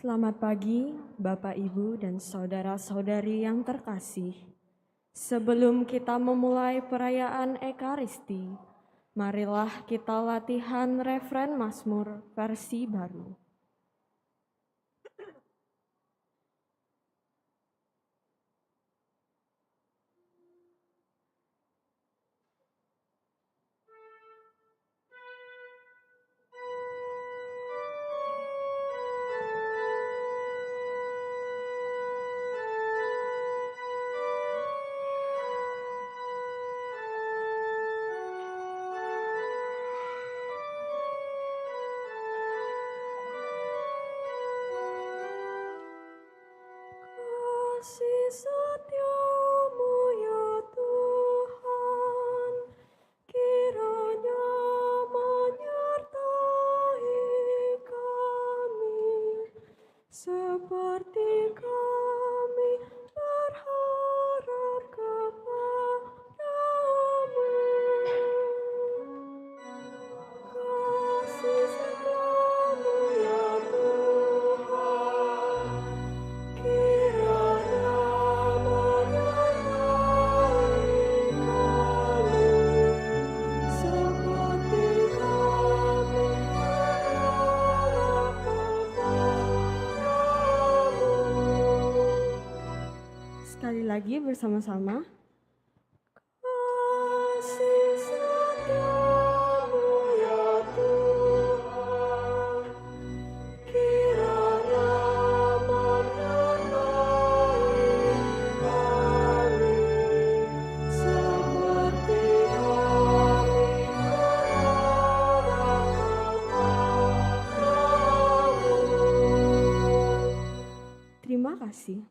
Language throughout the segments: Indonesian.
Selamat pagi, Bapak, Ibu, dan saudara-saudari yang terkasih. Sebelum kita memulai perayaan Ekaristi, marilah kita latihan refren Mazmur versi baru. Kasih setiamu ya Tuhan, kiranya menyertai kami, seperti kami berharap kepadamu. Kasih setiamu ya Tuhan, kiranya menyertai kami, seperti kami berharap kepadamu. Sekali lagi bersama-sama. Kasih setiamu ya Tuhan, kiranya menyertai kami, seperti kami berharap kepadamu. Terima kasih.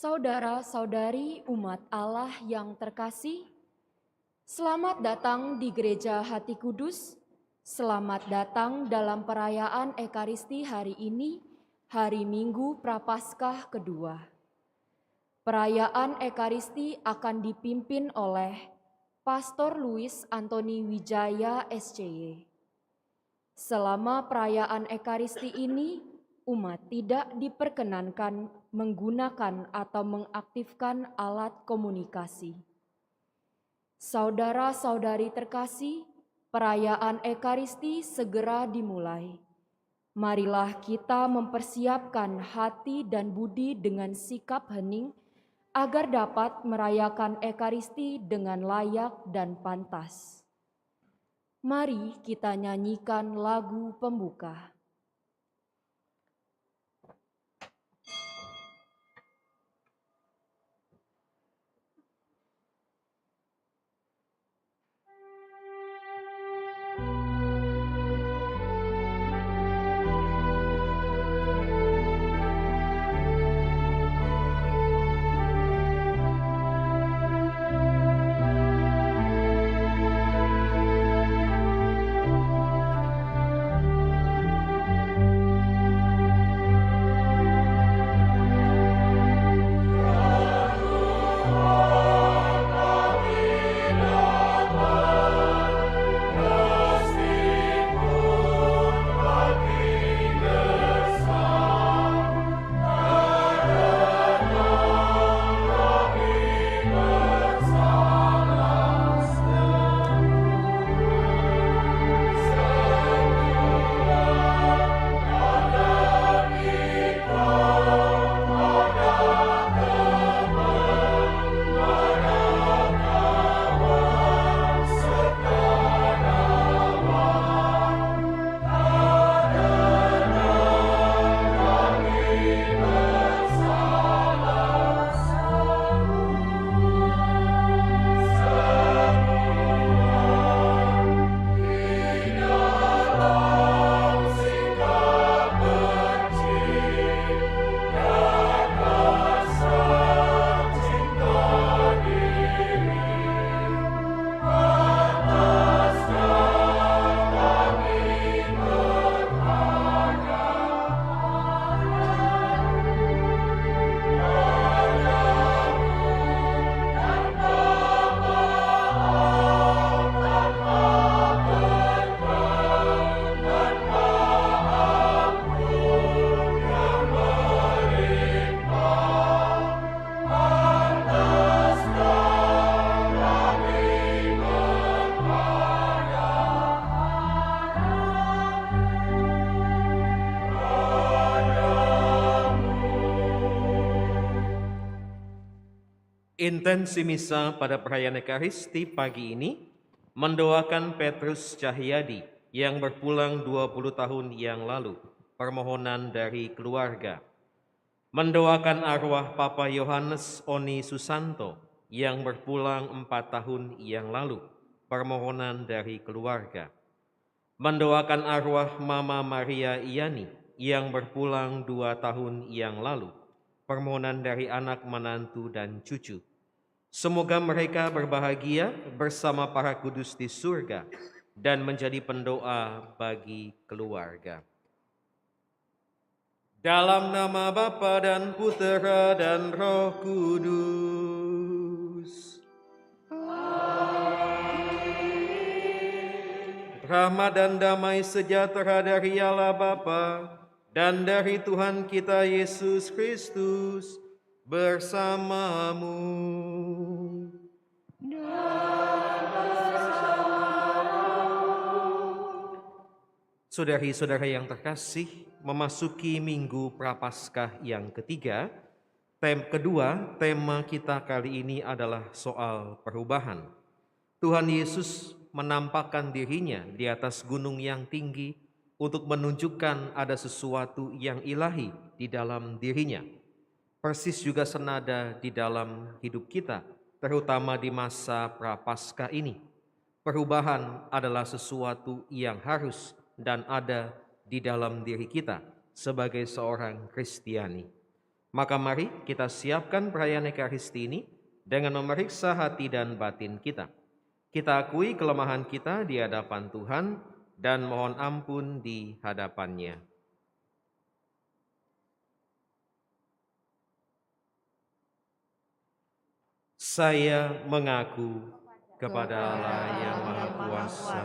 Saudara-saudari umat Allah yang terkasih, selamat datang di Gereja Hati Kudus. Selamat datang dalam perayaan Ekaristi hari ini, hari Minggu Prapaskah kedua. Perayaan Ekaristi akan dipimpin oleh Pastor Luis Antoni Wijaya SCY. Selama perayaan Ekaristi ini, umat tidak diperkenankan menggunakan atau mengaktifkan alat komunikasi. Saudara-saudari terkasih, perayaan Ekaristi segera dimulai. Marilah kita mempersiapkan hati dan budi dengan sikap hening agar dapat merayakan Ekaristi dengan layak dan pantas. Mari kita nyanyikan lagu pembuka. Intensi misa pada perayaan Ekaristi pagi ini mendoakan Petrus Cahyadi yang berpulang 20 tahun yang lalu, permohonan dari keluarga. Mendoakan arwah Papa Yohanes Oni Susanto yang berpulang 4 tahun yang lalu, permohonan dari keluarga. Mendoakan arwah Mama Maria Iyani yang berpulang 2 tahun yang lalu, permohonan dari anak, menantu, dan cucu. Semoga mereka berbahagia bersama para kudus di surga dan menjadi pendoa bagi keluarga. Dalam nama Bapa dan Putera dan Roh Kudus. Rahmat dan damai sejahtera dari Allah Bapa dan dari Tuhan kita Yesus Kristus bersamamu. Saudari-saudara yang terkasih, memasuki Minggu Prapaskah yang ketiga, tema kita kali ini adalah soal perubahan. Tuhan Yesus menampakkan dirinya di atas gunung yang tinggi untuk menunjukkan ada sesuatu yang ilahi di dalam dirinya. Persis juga senada di dalam hidup kita, terutama di masa Prapaskah ini. Perubahan adalah sesuatu yang harus dan ada di dalam diri kita sebagai seorang Kristiani. Maka mari kita siapkan perayaan Ekaristi ini dengan memeriksa hati dan batin kita. Kita akui kelemahan kita di hadapan Tuhan dan mohon ampun di hadapannya. Saya mengaku kepada Allah yang Maha Kuasa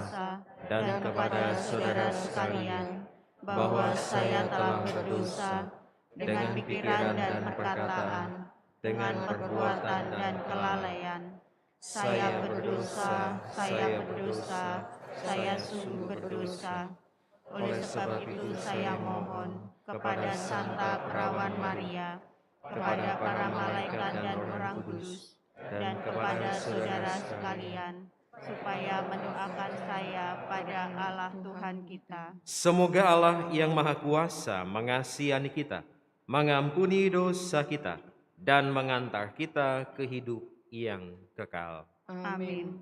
dan kepada saudara sekalian bahwa saya telah berdosa dengan pikiran dan perkataan, dengan perbuatan dan kelalaian. Saya berdosa, saya sungguh berdosa. Oleh sebab itu saya mohon kepada Santa Perawan Maria, kepada para malaikat dan orang kudus, dan kepada saudara sekalian, supaya mendoakan saya pada Allah Tuhan kita. Semoga Allah yang Maha Kuasa mengasihi kita, mengampuni dosa kita, dan mengantar kita ke hidup yang kekal. Amin.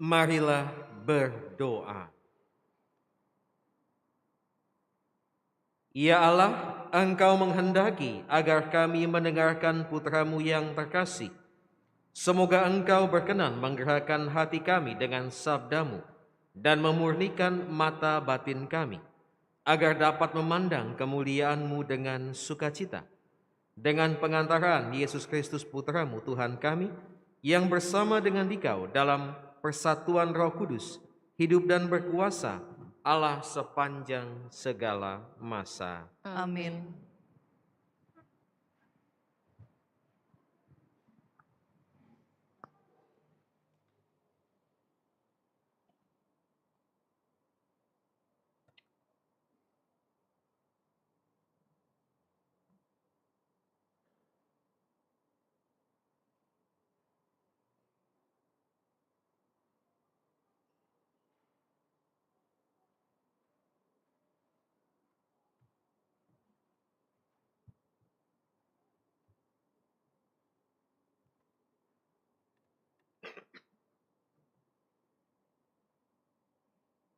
Marilah berdoa. Ya Allah, Engkau menghendaki agar kami mendengarkan Putra-Mu yang terkasih. Semoga Engkau berkenan menggerakkan hati kami dengan sabda-Mu dan memurnikan mata batin kami, agar dapat memandang kemuliaan-Mu dengan sukacita. Dengan pengantaran Yesus Kristus Putra-Mu Tuhan kami, yang bersama dengan Dikau dalam persatuan Roh Kudus, hidup dan berkuasa Allah sepanjang segala masa. Amin.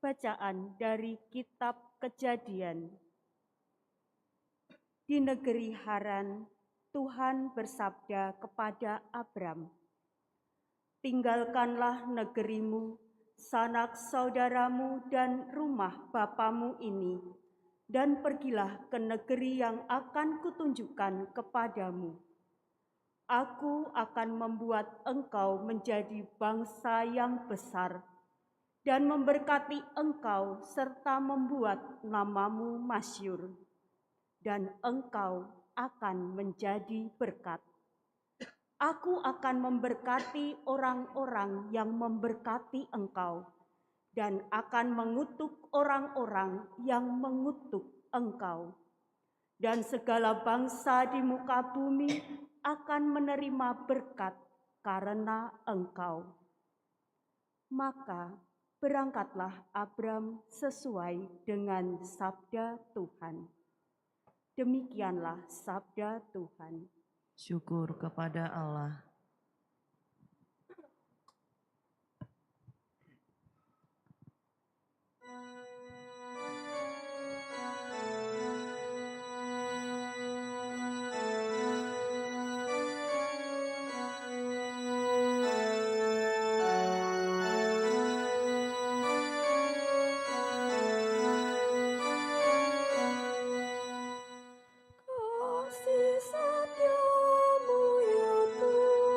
Bacaan dari Kitab Kejadian. Di negeri Haran, Tuhan bersabda kepada Abram, "Tinggalkanlah negerimu, sanak saudaramu dan rumah bapamu ini, dan pergilah ke negeri yang akan kutunjukkan kepadamu. Aku akan membuat engkau menjadi bangsa yang besar dan memberkati engkau serta membuat namamu masyhur, dan engkau akan menjadi berkat. Aku akan memberkati orang-orang yang memberkati engkau, dan akan mengutuk orang-orang yang mengutuk engkau. Dan segala bangsa di muka bumi akan menerima berkat karena engkau." Maka berangkatlah Abram sesuai dengan sabda Tuhan. Demikianlah sabda Tuhan. Syukur kepada Allah. Kasih setiamu ya Tuhan.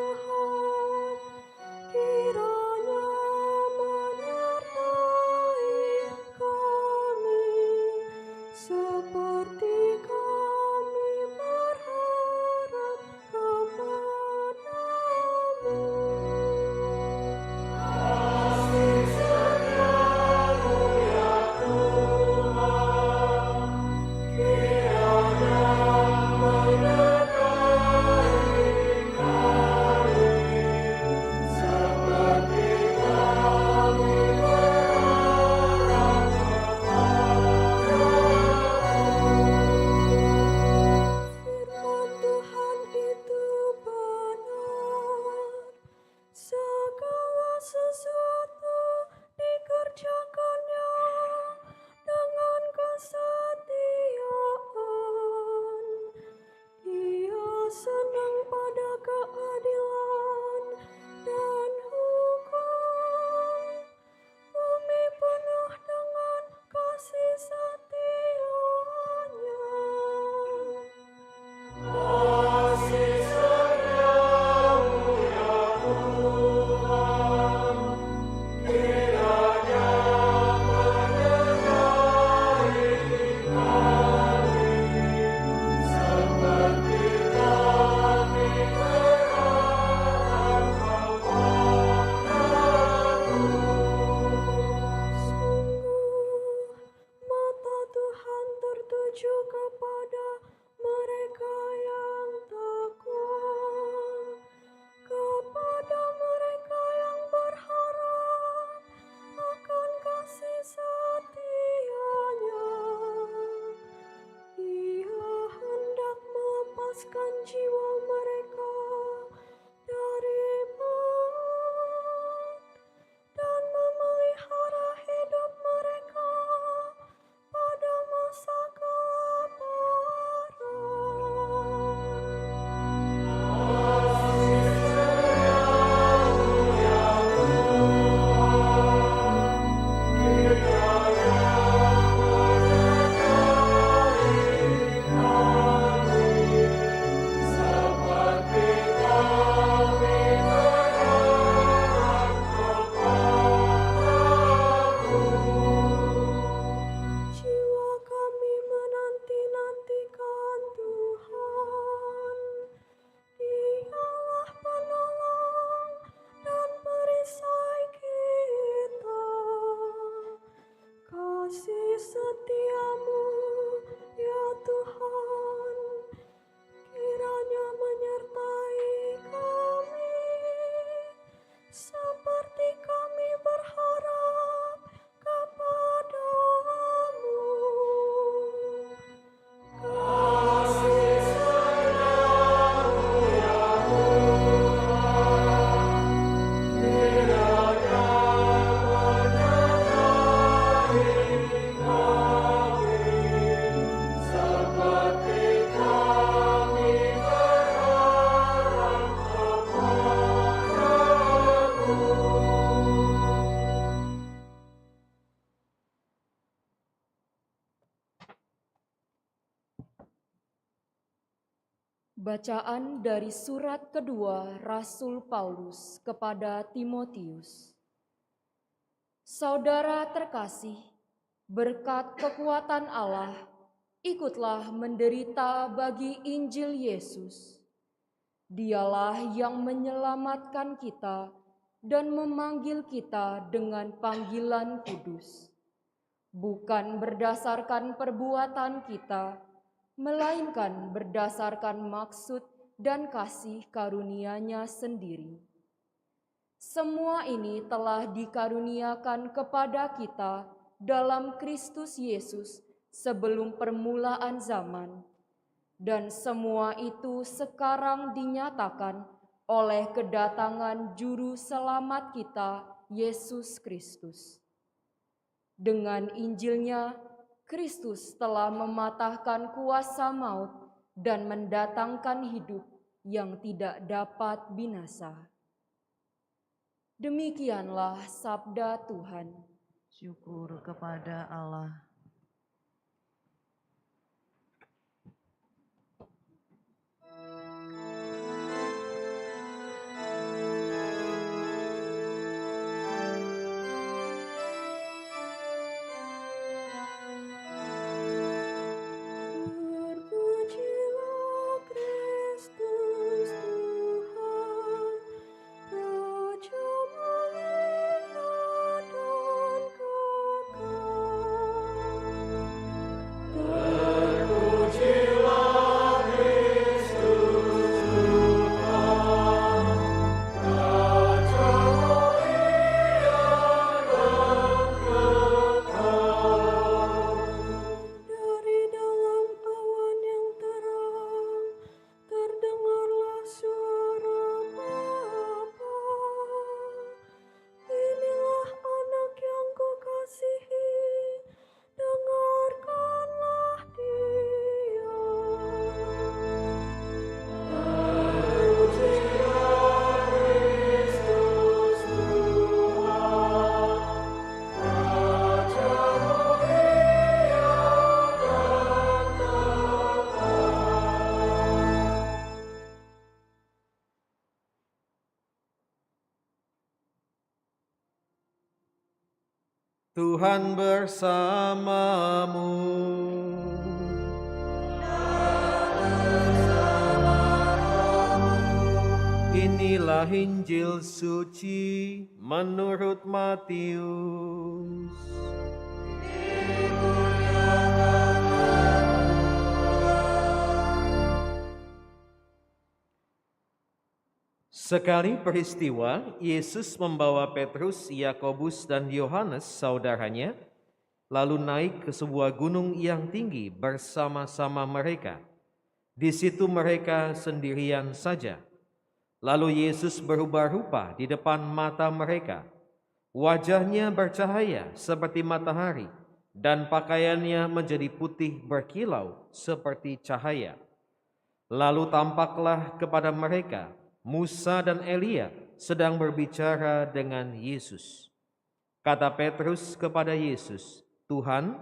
Bacaan dari surat kedua Rasul Paulus kepada Timotius. Saudara terkasih, berkat kekuatan Allah, ikutlah menderita bagi Injil Yesus. Dialah yang menyelamatkan kita dan memanggil kita dengan panggilan kudus, bukan berdasarkan perbuatan kita, melainkan berdasarkan maksud dan kasih karunia-Nya sendiri. Semua ini telah dikaruniakan kepada kita dalam Kristus Yesus sebelum permulaan zaman, dan semua itu sekarang dinyatakan oleh kedatangan Juru Selamat kita, Yesus Kristus. Dengan Injil-Nya, Kristus telah mematahkan kuasa maut dan mendatangkan hidup yang tidak dapat binasa. Demikianlah sabda Tuhan. Syukur kepada Allah. Terpujilah Kristus Tuhan, Raja mulia dan kekal. Terpujilah Kristus Tuhan, Raja mulia dan kekal. Dari dalam awan yang terang, terdengarlah suara Bapa. Inilah anak yang kukasihi, dengarkanlah Dia. Terpujilah Kristus Tuhan, Raja mulia dan kekal. Tuhan bersamamu. Inilah Injil suci menurut Matius. Sekali peristiwa, Yesus membawa Petrus, Yakobus, dan Yohanes, saudaranya, lalu naik ke sebuah gunung yang tinggi bersama-sama mereka. Di situ mereka sendirian saja. Lalu Yesus berubah rupa di depan mata mereka. Wajahnya bercahaya seperti matahari, dan pakaiannya menjadi putih berkilau seperti cahaya. Lalu tampaklah kepada mereka Musa dan Elia sedang berbicara dengan Yesus. Kata Petrus kepada Yesus, "Tuhan,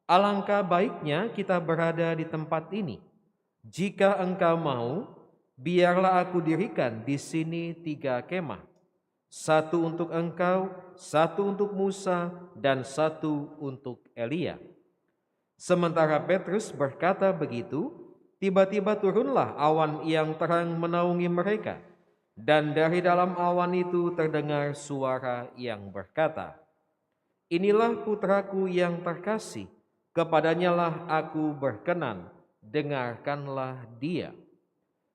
alangkah baiknya kita berada di tempat ini. Jika Engkau mau, biarlah aku dirikan di sini 3 kemah. 1 untuk Engkau, 1 untuk Musa, dan 1 untuk Elia." Sementara Petrus berkata begitu, tiba-tiba turunlah awan yang terang menaungi mereka, dan dari dalam awan itu terdengar suara yang berkata, "Inilah putraku yang terkasih, kepadanyalah aku berkenan, dengarkanlah dia."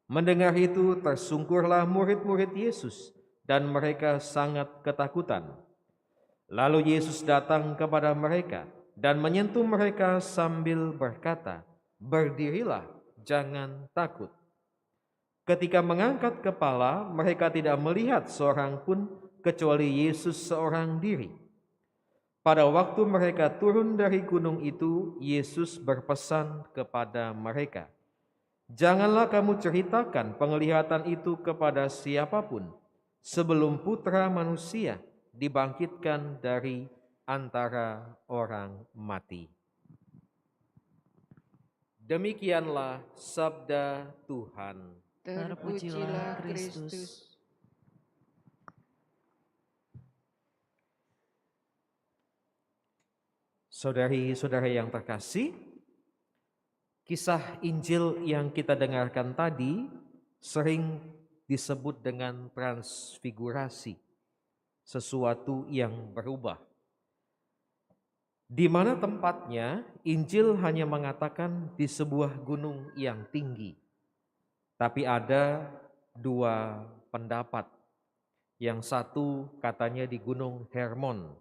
Mendengar itu tersungkurlah murid-murid Yesus, dan mereka sangat ketakutan. Lalu Yesus datang kepada mereka dan menyentuh mereka sambil berkata, "Berdirilah, jangan takut." Ketika mengangkat kepala, mereka tidak melihat seorang pun kecuali Yesus seorang diri. Pada waktu mereka turun dari gunung itu, Yesus berpesan kepada mereka, "Janganlah kamu ceritakan penglihatan itu kepada siapapun sebelum Putra Manusia dibangkitkan dari antara orang mati." Demikianlah sabda Tuhan. Terpujilah Kristus. Saudari-saudara yang terkasih, kisah Injil yang kita dengarkan tadi sering disebut dengan transfigurasi, sesuatu yang berubah. Di mana tempatnya, Injil hanya mengatakan di sebuah gunung yang tinggi. Tapi ada dua pendapat. Yang satu katanya di Gunung Hermon,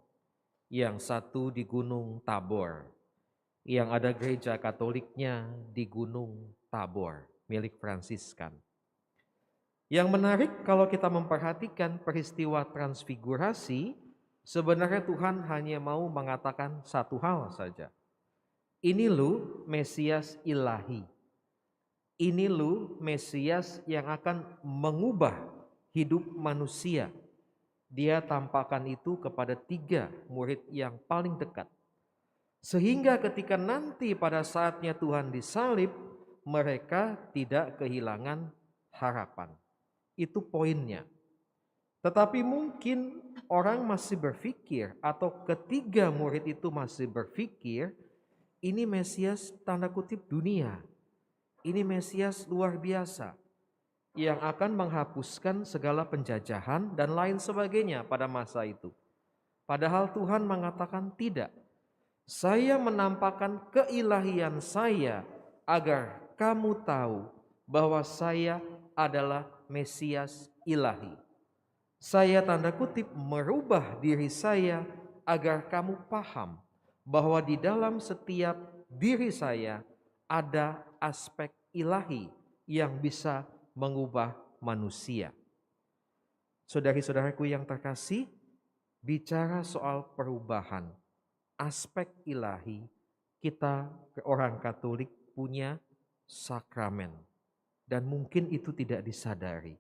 yang satu di Gunung Tabor. Yang ada gereja Katoliknya di Gunung Tabor, milik Fransiskan. Yang menarik kalau kita memperhatikan peristiwa transfigurasi, sebenarnya Tuhan hanya mau mengatakan satu hal saja. Ini lu Mesias ilahi. Ini lu Mesias yang akan mengubah hidup manusia. Dia tampakkan itu kepada 3 murid yang paling dekat. Sehingga ketika nanti pada saatnya Tuhan disalib, mereka tidak kehilangan harapan. Itu poinnya. Tetapi mungkin orang masih berpikir, atau ketiga murid itu masih berpikir, ini Mesias tanda kutip dunia. Ini Mesias luar biasa yang akan menghapuskan segala penjajahan dan lain sebagainya pada masa itu. Padahal Tuhan mengatakan tidak. Saya menampakkan keilahian saya agar kamu tahu bahwa saya adalah Mesias ilahi. Saya tanda kutip merubah diri saya agar kamu paham bahwa di dalam setiap diri saya ada aspek ilahi yang bisa mengubah manusia. Saudari-saudaraku yang terkasih, bicara soal perubahan, aspek ilahi, kita orang Katolik punya sakramen. Dan mungkin itu tidak disadari.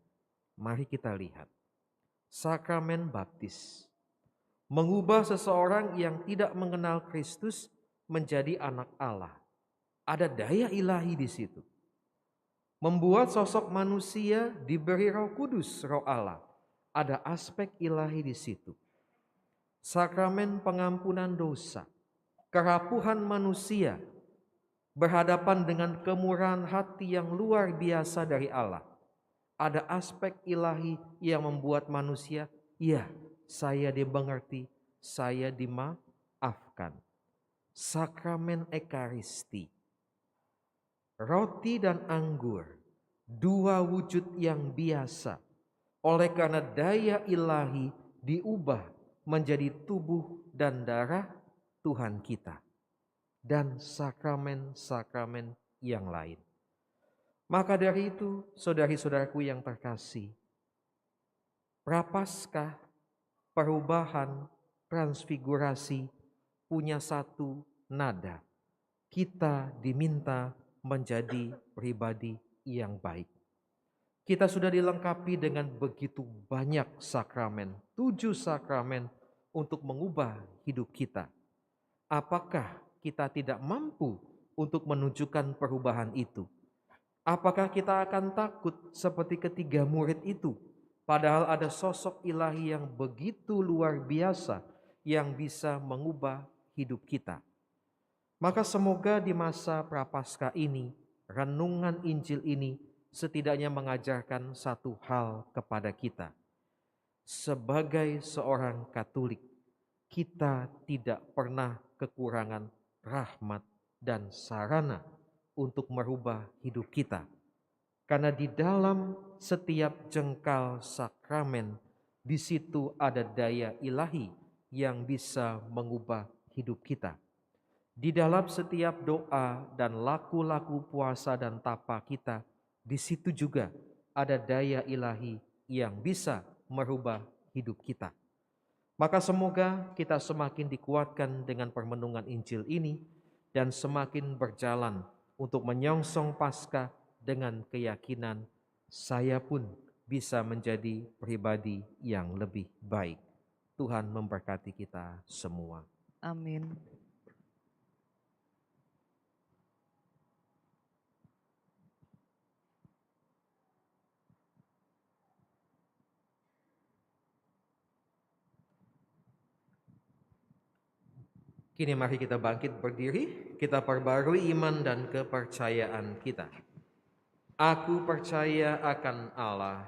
Mari kita lihat. Sakramen baptis. Mengubah seseorang yang tidak mengenal Kristus menjadi anak Allah. Ada daya ilahi di situ. Membuat sosok manusia diberi Roh Kudus, Roh Allah. Ada aspek ilahi di situ. Sakramen pengampunan dosa. Kerapuhan manusia berhadapan dengan kemurahan hati yang luar biasa dari Allah. Ada aspek ilahi yang membuat manusia, ya, saya dimengerti, saya dimaafkan. Sakramen Ekaristi. Roti dan anggur, 2 wujud yang biasa. Oleh karena daya ilahi diubah menjadi tubuh dan darah Tuhan kita. Dan sakramen-sakramen yang lain. Maka dari itu, saudari-saudaraku yang terkasih, Prapaskah, perubahan, transfigurasi punya satu nada. Kita diminta menjadi pribadi yang baik. Kita sudah dilengkapi dengan begitu banyak sakramen, 7 sakramen untuk mengubah hidup kita. Apakah kita tidak mampu untuk menunjukkan perubahan itu? Apakah kita akan takut seperti ketiga murid itu? Padahal ada sosok ilahi yang begitu luar biasa yang bisa mengubah hidup kita. Maka semoga di masa Prapaskah ini, renungan Injil ini setidaknya mengajarkan satu hal kepada kita. Sebagai seorang Katolik, kita tidak pernah kekurangan rahmat dan sarana untuk merubah hidup kita. Karena di dalam setiap jengkal sakramen, di situ ada daya ilahi yang bisa mengubah hidup kita. Di dalam setiap doa dan laku-laku puasa dan tapa kita, di situ juga ada daya ilahi yang bisa merubah hidup kita. Maka semoga kita semakin dikuatkan dengan permenungan Injil ini dan semakin berjalan untuk menyongsong Paskah dengan keyakinan saya pun bisa menjadi pribadi yang lebih baik. Tuhan memberkati kita semua. Amin. Kini mari kita bangkit berdiri, kita perbarui iman dan kepercayaan kita. Aku percaya akan Allah,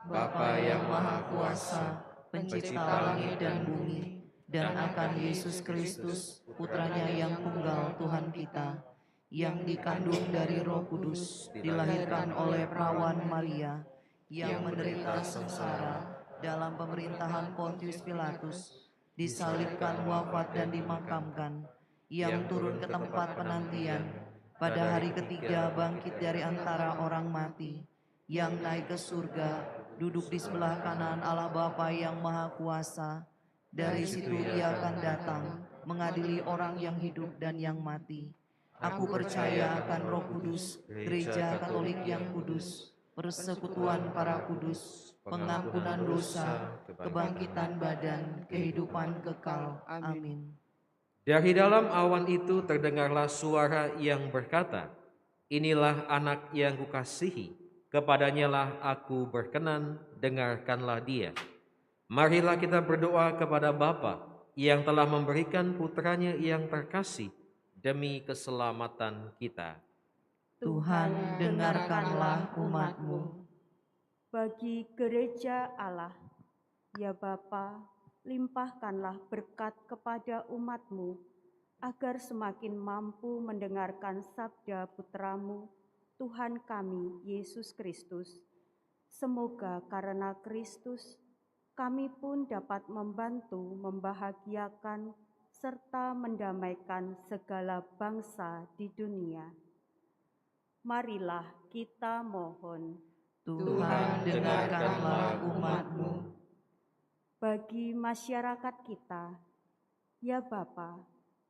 Bapa yang Maha Kuasa, Pencipta langit dan bumi, dan akan Yesus Kristus, Putranya yang tunggal Tuhan kita, yang dikandung dari Roh Kudus, dilahirkan oleh perawan Maria, yang menderita sengsara dalam pemerintahan Pontius Pilatus, disalibkan, wafat dan dimakamkan, yang turun ke tempat penantian, pada hari ketiga bangkit dari antara orang mati, yang naik ke surga, duduk di sebelah kanan Allah Bapa yang Maha Kuasa. Dari situ Ia akan datang, mengadili orang yang hidup dan yang mati. Aku percaya akan Roh Kudus, Gereja Katolik yang kudus, persekutuan para kudus, pengampunan dosa, kebangkitan badan, kehidupan kekal. Amin. Dari dalam awan itu terdengarlah suara yang berkata, "Inilah anak yang kukasihi, kepadanya lah aku berkenan, dengarkanlah dia." Marilah kita berdoa kepada Bapa yang telah memberikan putranya yang terkasih demi keselamatan kita. Tuhan, dengarkanlah umat-Mu. Bagi gereja Allah, ya Bapa, limpahkanlah berkat kepada umat-Mu, agar semakin mampu mendengarkan sabda Putra-Mu, Tuhan kami, Yesus Kristus. Semoga karena Kristus, kami pun dapat membantu membahagiakan serta mendamaikan segala bangsa di dunia. Marilah kita mohon. Tuhan, dengarkanlah umat-Mu. Bagi masyarakat kita, ya Bapa,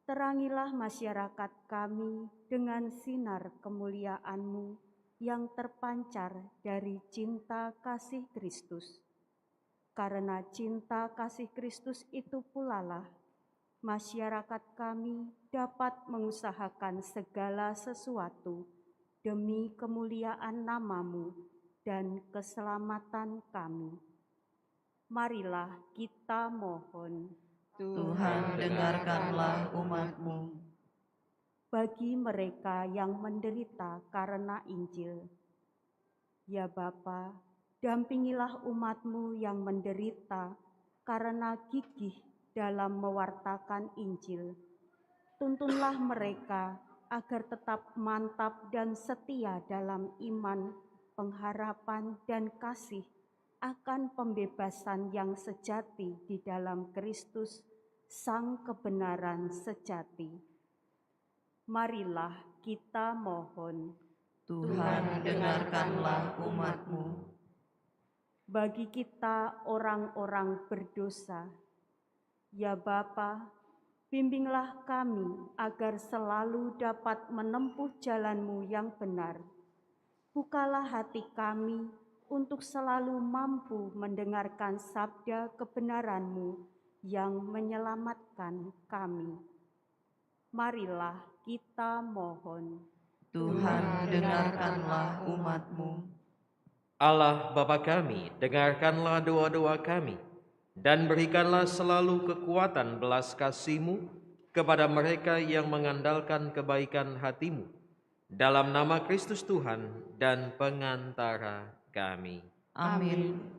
terangilah masyarakat kami dengan sinar kemuliaan-Mu yang terpancar dari cinta kasih Kristus. Karena cinta kasih Kristus itu pula lah masyarakat kami dapat mengusahakan segala sesuatu demi kemuliaan nama-Mu dan keselamatan kami. Marilah kita mohon. Tuhan, dengarkanlah umat-Mu. Bagi mereka yang menderita karena Injil, ya Bapa, dampingilah umat-Mu yang menderita karena gigih dalam mewartakan Injil. Tuntunlah mereka agar tetap mantap dan setia dalam iman, pengharapan, dan kasih akan pembebasan yang sejati di dalam Kristus, Sang kebenaran sejati. Marilah kita mohon. Tuhan, dengarkanlah umat-Mu. Bagi kita orang-orang berdosa, ya Bapa, bimbinglah kami agar selalu dapat menempuh jalan-Mu yang benar. Bukalah hati kami untuk selalu mampu mendengarkan sabda kebenaran-Mu yang menyelamatkan kami. Marilah kita mohon. Tuhan, dengarkanlah umat-Mu. Allah Bapa kami, dengarkanlah doa-doa kami, dan berikanlah selalu kekuatan belas kasih-Mu kepada mereka yang mengandalkan kebaikan hati-Mu. Dalam nama Kristus Tuhan dan pengantara kami. Amin.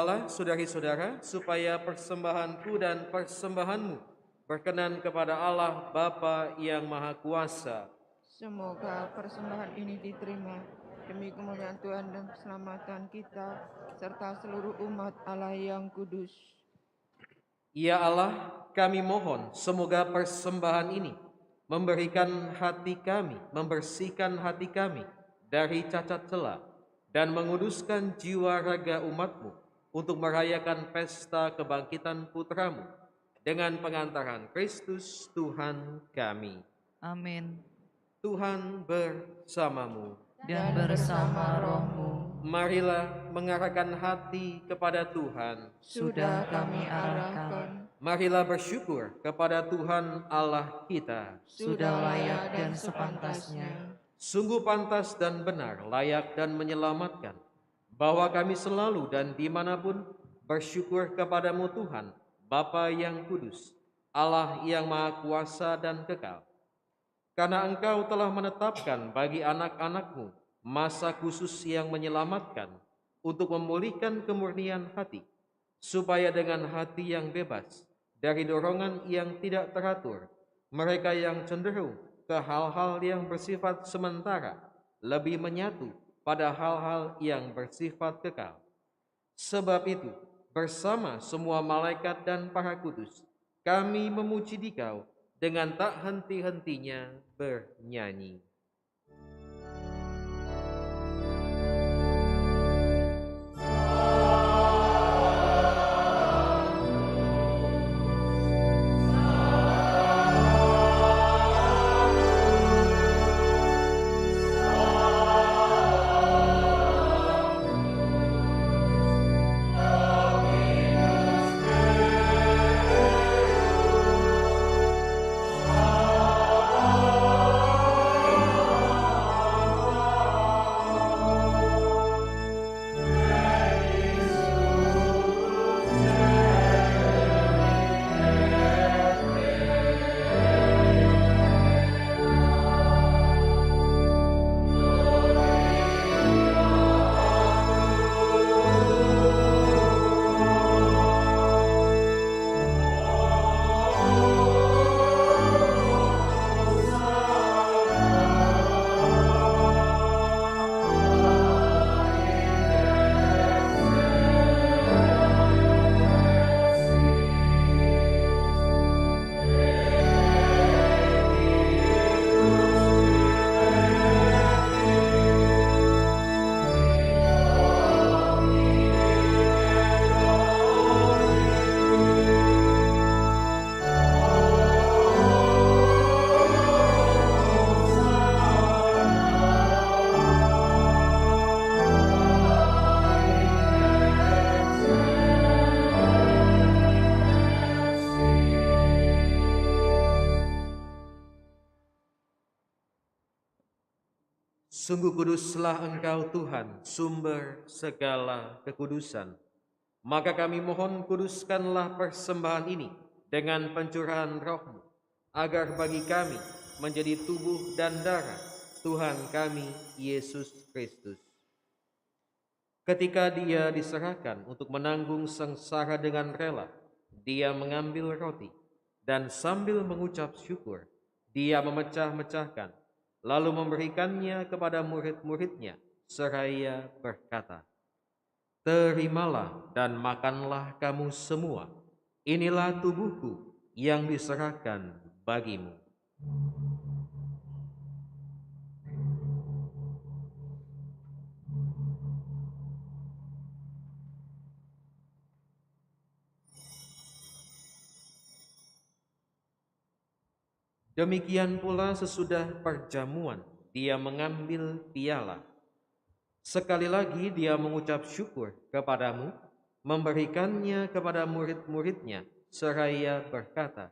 Berdoalah saudari-saudara supaya persembahanku dan persembahanmu berkenan kepada Allah Bapa yang Maha Kuasa. Semoga persembahan ini diterima demi kemuliaan Tuhan dan keselamatan kita serta seluruh umat Allah yang kudus. Ya Allah, kami mohon semoga persembahan ini memberikan hati kami, membersihkan hati kami dari cacat celah dan menguduskan jiwa raga umat-Mu untuk merayakan pesta kebangkitan putra-Mu dengan pengantaran Kristus Tuhan kami. Amin. Tuhan bersamamu. Dan bersama rohmu Marilah mengarahkan hati kepada Tuhan. Sudah kami arahkan, Marilah bersyukur kepada Tuhan Allah kita. sudah layak dan sepantasnya. Sungguh pantas dan benar, layak dan menyelamatkan, bahwa kami selalu dan dimanapun bersyukur kepadamu Tuhan, Bapa yang kudus, Allah yang maha kuasa dan kekal. Karena Engkau telah menetapkan bagi anak-anak-Mu masa khusus yang menyelamatkan untuk memulihkan kemurnian hati, supaya dengan hati yang bebas dari dorongan yang tidak teratur, mereka yang cenderung ke hal-hal yang bersifat sementara lebih menyatu pada hal-hal yang bersifat kekal. Sebab itu, bersama semua malaikat dan para kudus, kami memuji Dikau dengan tak henti-hentinya bernyanyi. Sungguh kuduslah Engkau Tuhan, sumber segala kekudusan. Maka kami mohon kuduskanlah persembahan ini dengan pencurahan Roh-Mu, agar bagi kami menjadi tubuh dan darah Tuhan kami Yesus Kristus. Ketika Dia diserahkan untuk menanggung sengsara dengan rela, Dia mengambil roti dan sambil mengucap syukur, Dia memecah-mecahkan, lalu memberikannya kepada murid-muridnya seraya berkata, "Terimalah dan makanlah kamu semua, inilah tubuhku yang diserahkan bagimu." Demikian pula sesudah perjamuan, Dia mengambil piala. Sekali lagi Dia mengucap syukur kepadamu, memberikannya kepada murid-muridnya, seraya berkata,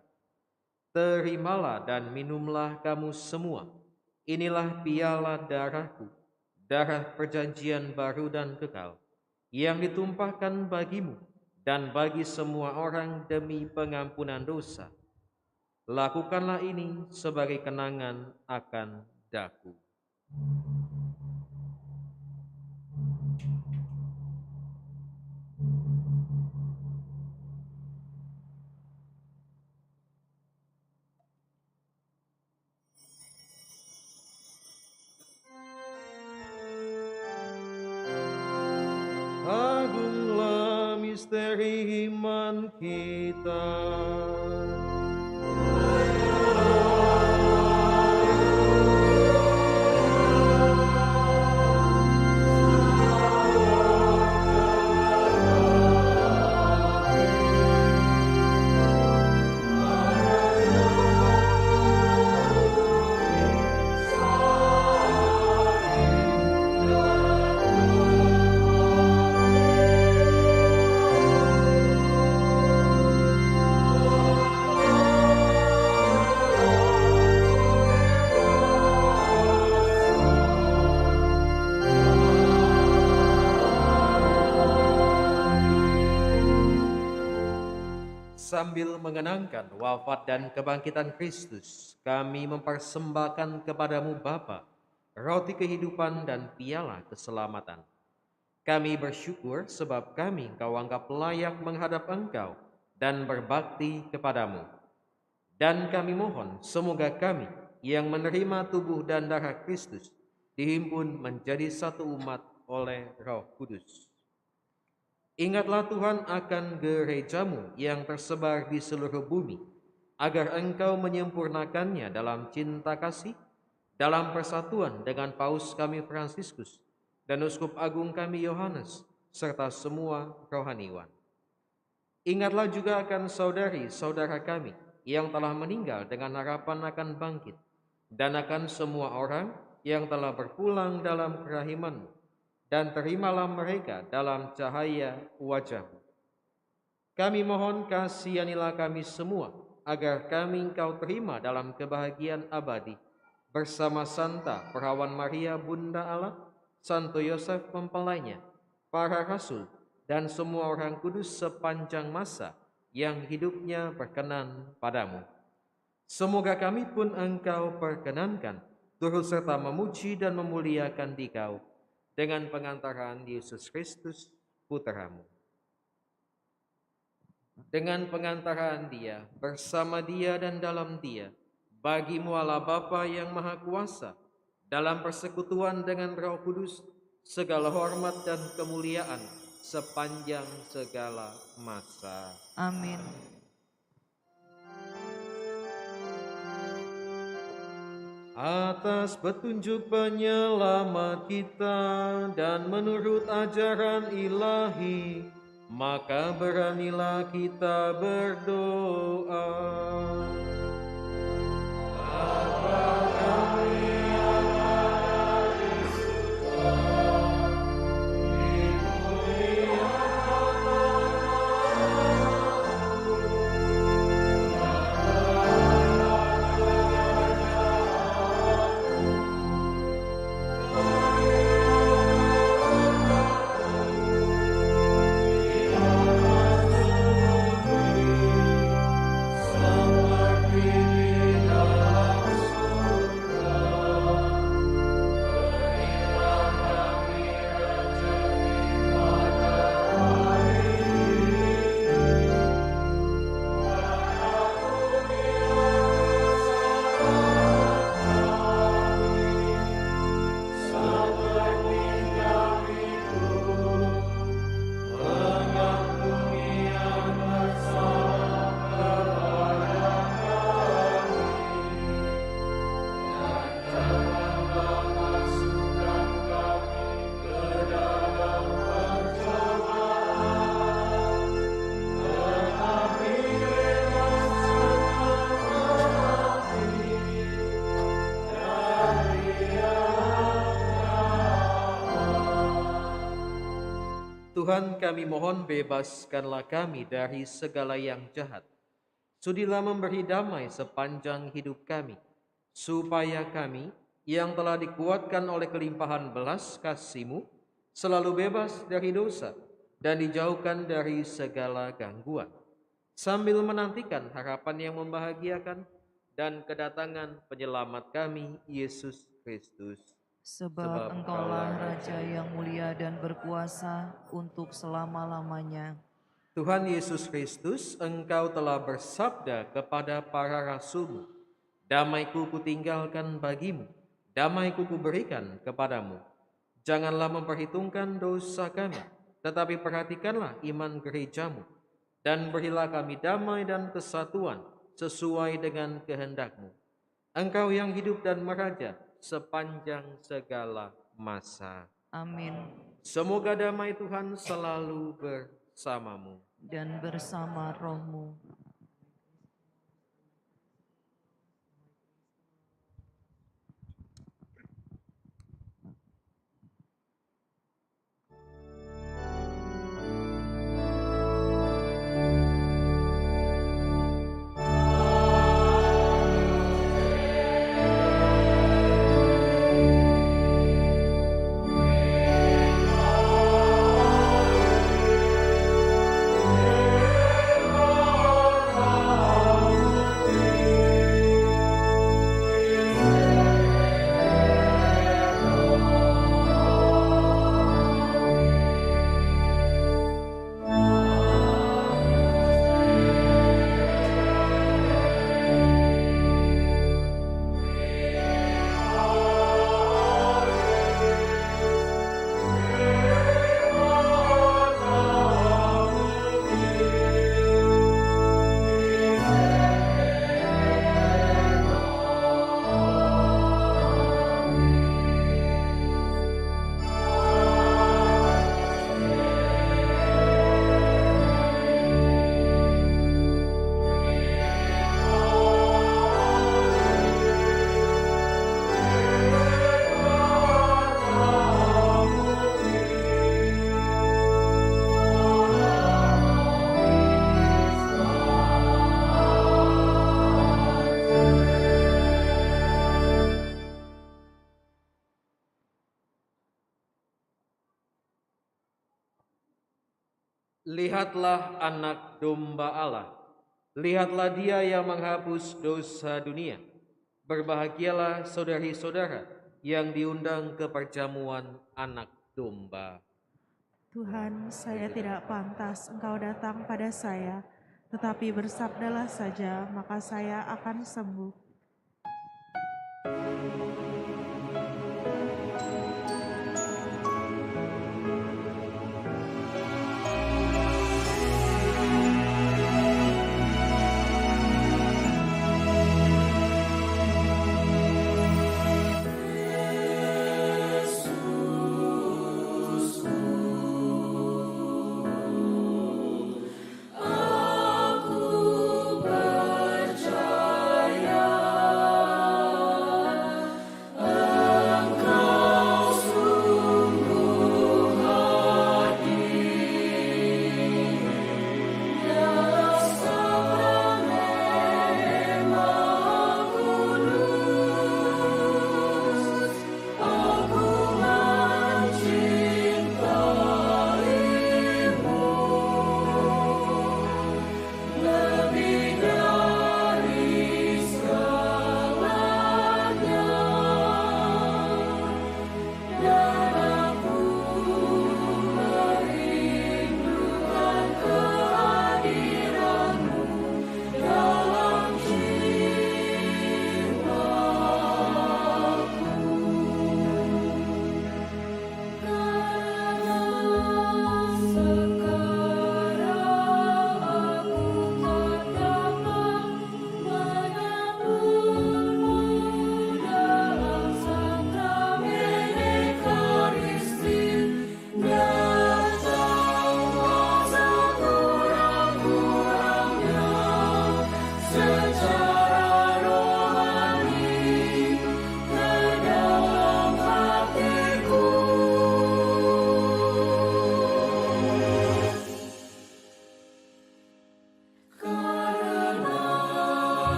"Terimalah dan minumlah kamu semua, inilah piala darahku, darah perjanjian baru dan kekal, yang ditumpahkan bagimu dan bagi semua orang demi pengampunan dosa. Lakukanlah ini sebagai kenangan akan daku." misteri iman kita. Sambil mengenangkan wafat dan kebangkitan Kristus, kami mempersembahkan kepadamu Bapa, roti kehidupan dan piala keselamatan. Kami bersyukur sebab kami Engkau anggap layak menghadap Engkau dan berbakti kepadamu. Dan kami mohon semoga kami yang menerima tubuh dan darah Kristus dihimpun menjadi satu umat oleh Roh Kudus. Ingatlah Tuhan akan gerejamu yang tersebar di seluruh bumi, agar Engkau menyempurnakannya dalam cinta kasih, dalam persatuan dengan Paus kami Fransiskus dan Uskup Agung kami Yohanes, serta semua rohaniwan. Ingatlah juga akan saudari-saudara kami yang telah meninggal dengan harapan akan bangkit, dan akan semua orang yang telah berpulang dalam kerahiman-Mu, dan terimalah mereka dalam cahaya wajah-Mu. Kami mohon kasihanilah kami semua, agar kami Engkau terima dalam kebahagiaan abadi, bersama Santa Perawan Maria Bunda Allah, Santo Yosef mempelainya, para rasul, dan semua orang kudus sepanjang masa yang hidupnya berkenan padamu. Semoga kami pun Engkau perkenankan, turut serta memuji dan memuliakan Dikau, dengan pengantaran Yesus Kristus, Putra-Mu. Dengan pengantaran Dia, bersama Dia dan dalam Dia, bagi-Mu Allah Bapa yang Maha Kuasa, dalam persekutuan dengan Roh Kudus, segala hormat dan kemuliaan sepanjang segala masa. Amin. Atas petunjuk penyelamat kita dan menurut ajaran ilahi, maka beranilah kita berdoa. Tuhan, kami mohon bebaskanlah kami dari segala yang jahat. Sudilah memberi damai sepanjang hidup kami, supaya kami yang telah dikuatkan oleh kelimpahan belas kasih-Mu selalu bebas dari dosa dan dijauhkan dari segala gangguan, sambil menantikan harapan yang membahagiakan dan kedatangan penyelamat kami, Yesus Kristus. Sebab Engkaulah Raja yang mulia dan berkuasa untuk selama-lamanya. Tuhan Yesus Kristus, Engkau telah bersabda kepada para rasul-Mu, damai-Ku kutinggalkan bagimu, damai-Ku kuberikan kepadamu. Janganlah memperhitungkan dosa kami, tetapi perhatikanlah iman gerejamu, dan berilah kami damai dan kesatuan sesuai dengan kehendak-Mu. Engkau yang hidup dan meraja sepanjang segala masa. Amin. Semoga damai Tuhan selalu bersamamu. Dan bersama rohmu. Lihatlah anak domba Allah, lihatlah dia yang menghapus dosa dunia. Berbahagialah saudari-saudara yang diundang ke perjamuan anak domba. Tuhan, saya tidak pantas Engkau datang pada saya, tetapi bersabdalah saja, maka saya akan sembuh. Aku percaya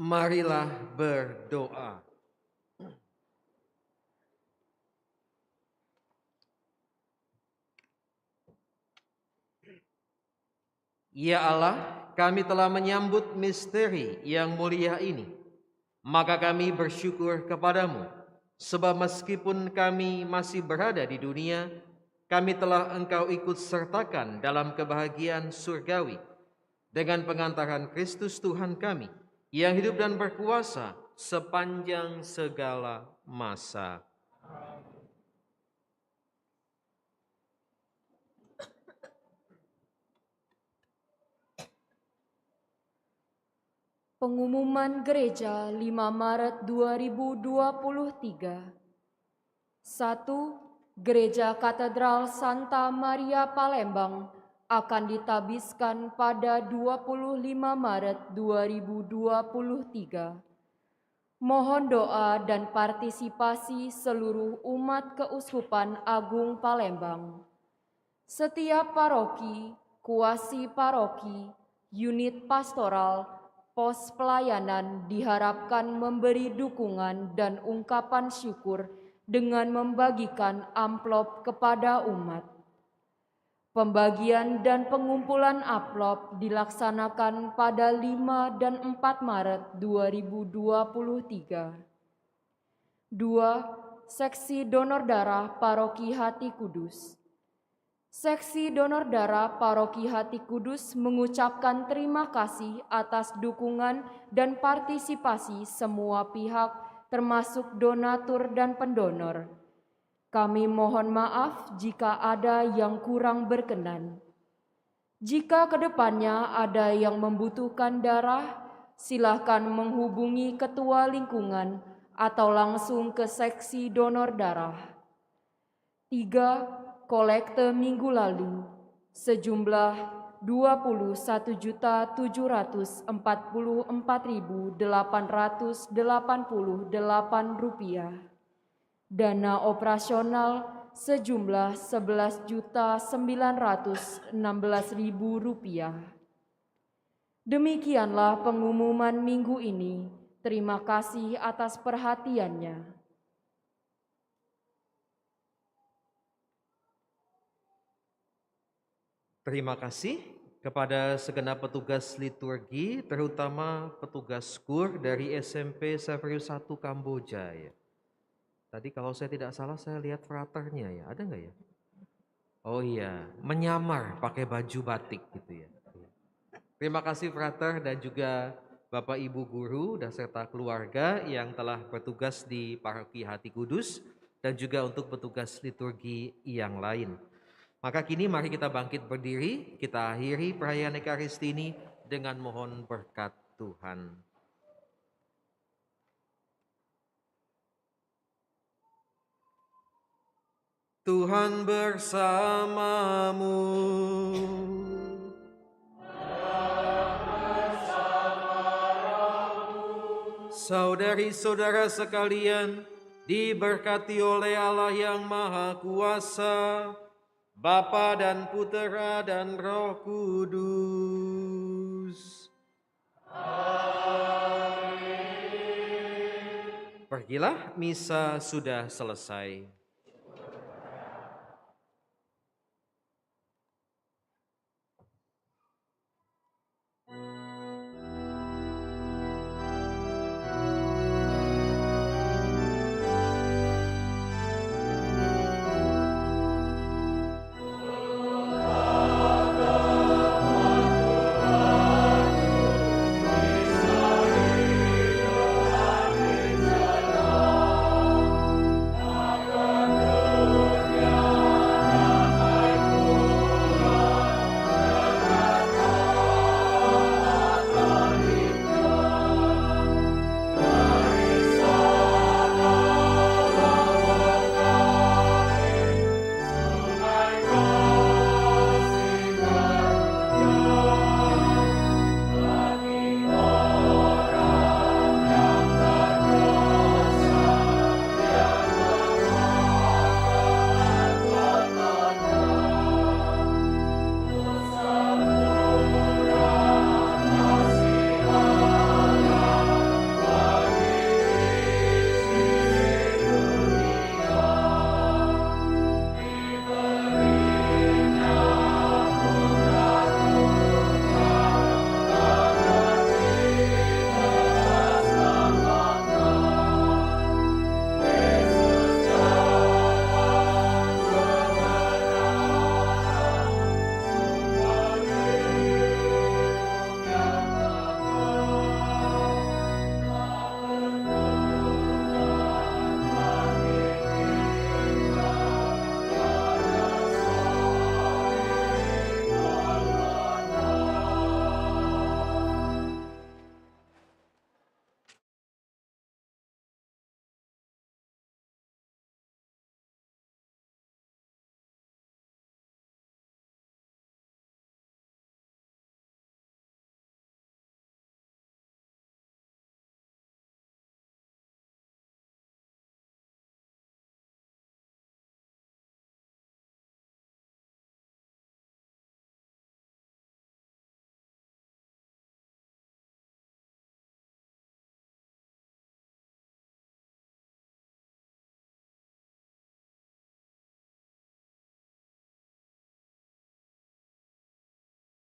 Marilah berdoa. Ya Allah, kami telah menyambut misteri yang mulia ini. Maka kami bersyukur kepadamu, sebab meskipun kami masih berada di dunia, kami telah Engkau ikut sertakan dalam kebahagiaan surgawi dengan pengantaran Kristus Tuhan kami, yang hidup dan berkuasa sepanjang segala masa. Pengumuman Gereja 5 Maret 2023. 1. Gereja Katedral Santa Maria Palembang akan ditabiskan pada 25 Maret 2023. Mohon doa dan partisipasi seluruh umat Keuskupan Agung Palembang. Setiap paroki, kuasi paroki, unit pastoral, pos pelayanan diharapkan memberi dukungan dan ungkapan syukur dengan membagikan amplop kepada umat. Pembagian dan pengumpulan amplop dilaksanakan pada 5 dan 4 Maret 2023. 2. Seksi donor darah Paroki Hati Kudus. Seksi donor darah Paroki Hati Kudus mengucapkan terima kasih atas dukungan dan partisipasi semua pihak termasuk donatur dan pendonor. Kami mohon maaf jika ada yang kurang berkenan. Jika kedepannya ada yang membutuhkan darah, silakan menghubungi ketua lingkungan atau langsung ke seksi donor darah. 3. Kolekte minggu lalu sejumlah Rp21.744.888. Dana operasional sejumlah Rp11.916.000. Demikianlah pengumuman minggu ini. Terima kasih atas perhatiannya. Terima kasih kepada segenap petugas liturgi, terutama petugas KUR dari SMP Saverius 1 Kamboja ya. Tadi kalau saya tidak salah saya lihat fraternya ya, ada nggak ya? Oh iya, menyamar pakai baju batik gitu ya. Terima kasih frater dan juga Bapak Ibu guru dan serta keluarga yang telah bertugas di Paroki Hati Kudus dan juga untuk petugas liturgi yang lain. Maka kini mari kita bangkit berdiri, kita akhiri perayaan Ekaristi ini dengan mohon berkat Tuhan. Tuhan bersamamu. Saudari-saudara sekalian, diberkati oleh Allah yang Maha Kuasa, Bapa dan Putera dan Roh Kudus. Amin. Pergilah, misa sudah selesai.